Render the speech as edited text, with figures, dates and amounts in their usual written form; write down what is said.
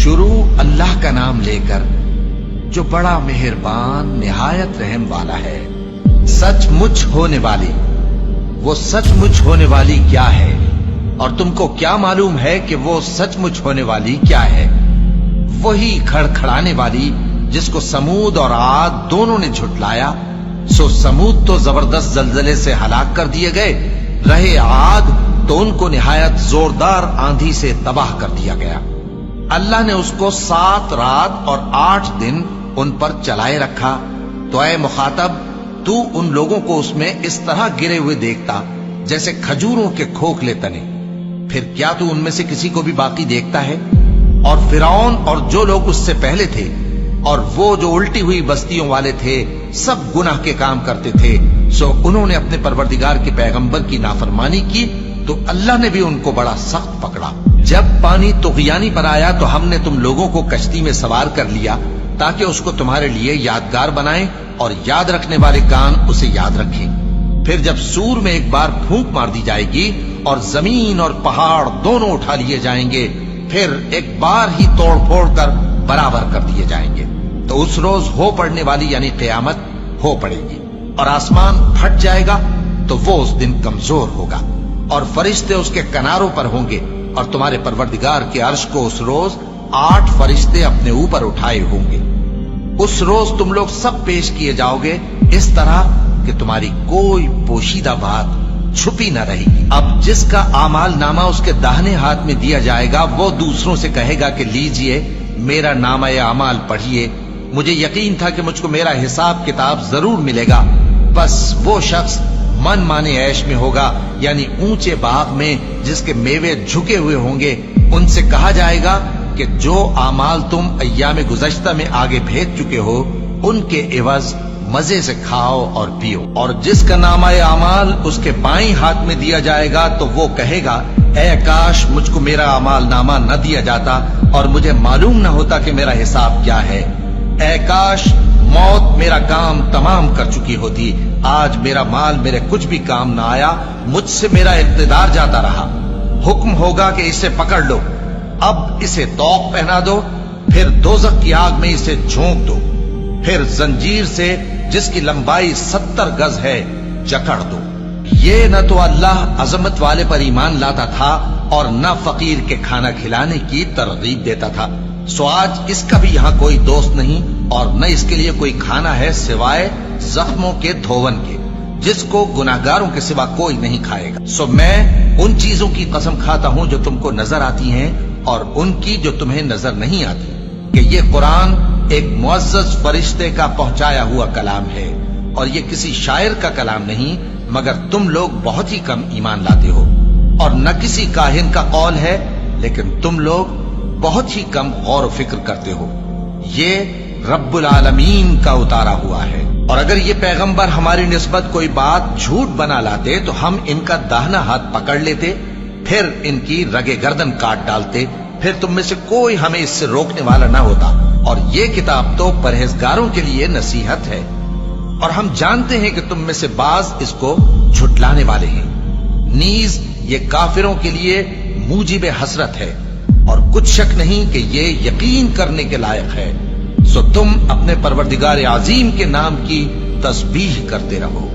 शुरू अल्लाह का नाम लेकर जो बड़ा मेहरबान निहायत रहम वाला है। सचमुच होने वाली, वो सचमुच होने वाली क्या है, और तुमको क्या मालूम है कि वो सचमुच होने वाली क्या है? वही खड़खड़ाने वाली जिसको समूद और आद दोनों ने झुटलाया। सो समूद तो जबरदस्त जलजले से हलाक कर दिए गए, रहे आद तो उनको निहायत जोरदार आंधी से तबाह कर दिया गया। अल्लाह ने उसको 7 रात और 8 दिन उन पर चलाए रखा। तो ऐ मुखातब, तू उन लोगों को उसमें इस तरह गिरे हुए देखता जैसे खजूरों के खोखले तने। फिर क्या तू उनमें से किसी को भी बाकी देखता है? और फिरौन और जो लोग उससे पहले थे और वो जो उल्टी हुई बस्तियों वाले थे, सब गुनाह के काम करते थे। सो उन्होंने अपने परवरदिगार के पैगंबर की नाफरमानी की तो अल्लाह ने भी उनको बड़ा सख्त पकड़ा। जब पानी तुग़यानी पर आया तो हमने तुम लोगों को कश्ती में सवार कर लिया ताकि उसको तुम्हारे लिए यादगार बनाए और याद रखने वाले कान उसे याद रखें। फिर जब सूर में एक बार फूंक मार दी जाएगी और जमीन और पहाड़ दोनों उठा लिए जाएंगे, फिर एक बार ही तोड़ फोड़ कर बराबर कर दिए जाएंगे, तो उस रोज हो पड़ने वाली यानी क़यामत हो पड़ेगी और आसमान फट जाएगा तो वो उस दिन कमजोर होगा और फरिश्ते उसके किनारों पर होंगे और तुम्हारे परवरदिगार के अर्श को उस रोज 8 फरिश्ते अपने ऊपर उठाए होंगे। उस रोज तुम लोग सब पेश किए जाओगे इस तरह कि तुम्हारी कोई पोशीदा बात छुपी न रहेगी। अब जिसका आमाल नामा उसके दाहिने हाथ में दिया जाएगा वो दूसरों से कहेगा कि लीजिए मेरा नामा आमाल पढ़िए, मुझे यकीन था कि मुझको मेरा हिसाब किताब जरूर मिलेगा। बस वो शख्स मन माने ऐश में होगा, यानी ऊंचे बाग में जिसके मेवे झुके हुए होंगे। उनसे कहा जाएगा कि जो आमाल तुम अय्याम गुज़श्ता में आगे भेज चुके हो उनके एवज मजे से खाओ और पियो। और जिसका नामा आमाल उसके बाईं हाथ में दिया जाएगा तो वो कहेगा, ऐ काश मुझको मेरा आमाल नामा न दिया जाता और मुझे मालूम न होता कि मेरा हिसाब क्या है। ऐ काश मौत मेरा काम तमाम कर चुकी होती, आज मेरा माल मेरे कुछ भी काम न आया, मुझसे मेरा इक़्तिदार जाता रहा। हुक्म होगा कि इसे पकड़ लो, अब इसे तौक पहना दो, फिर दोज़ख की आग में इसे झोंक दो, फिर जंजीर से जिसकी लंबाई 70 गज है जकड़ दो। ये न तो अल्लाह अजमत वाले पर ईमान लाता था और न फकीर के खाना खिलाने की तरगीब देता था। सो आज इसका भी यहाँ कोई दोस्त नहीं और न इसके लिए कोई खाना है सिवाय जख्मों के धोवन के, जिसको गुनाहगारों के सिवा कोई नहीं खाएगा। सो मैं उन चीजों की कसम खाता हूं जो तुमको नजर आती हैं और उनकी जो तुम्हें नजर नहीं आती, कि ये कुरान एक मुअज़्ज़ज़ फरिश्ते का पहुंचाया हुआ कलाम है और ये किसी शायर का कलाम नहीं, मगर तुम लोग बहुत ही कम ईमान लाते हो। और न किसी काहिन का कौल है, लेकिन तुम लोग बहुत ही कम गौर व फिक्र करते हो। ये रब्बुल आलमीन का उतारा हुआ है। और अगर ये पैगंबर हमारी निस्बत कोई बात झूठ बना लाते तो हम इनका दाहिना हाथ पकड़ लेते, फिर इनकी रगे गर्दन काट डालते, फिर तुम में से कोई हमें इससे रोकने वाला ना होता। और ये किताब तो परहेजगारों के लिए नसीहत है और हम जानते हैं कि तुम में से बाज इसको झुटलाने वाले हैं। नीज ये काफिरों के लिए मूजिब हसरत है और कुछ शक नहीं कि ये यकीन करने के लायक है। सो तुम अपने परवरदिगार आजीम के नाम की तस्बीह करते रहो।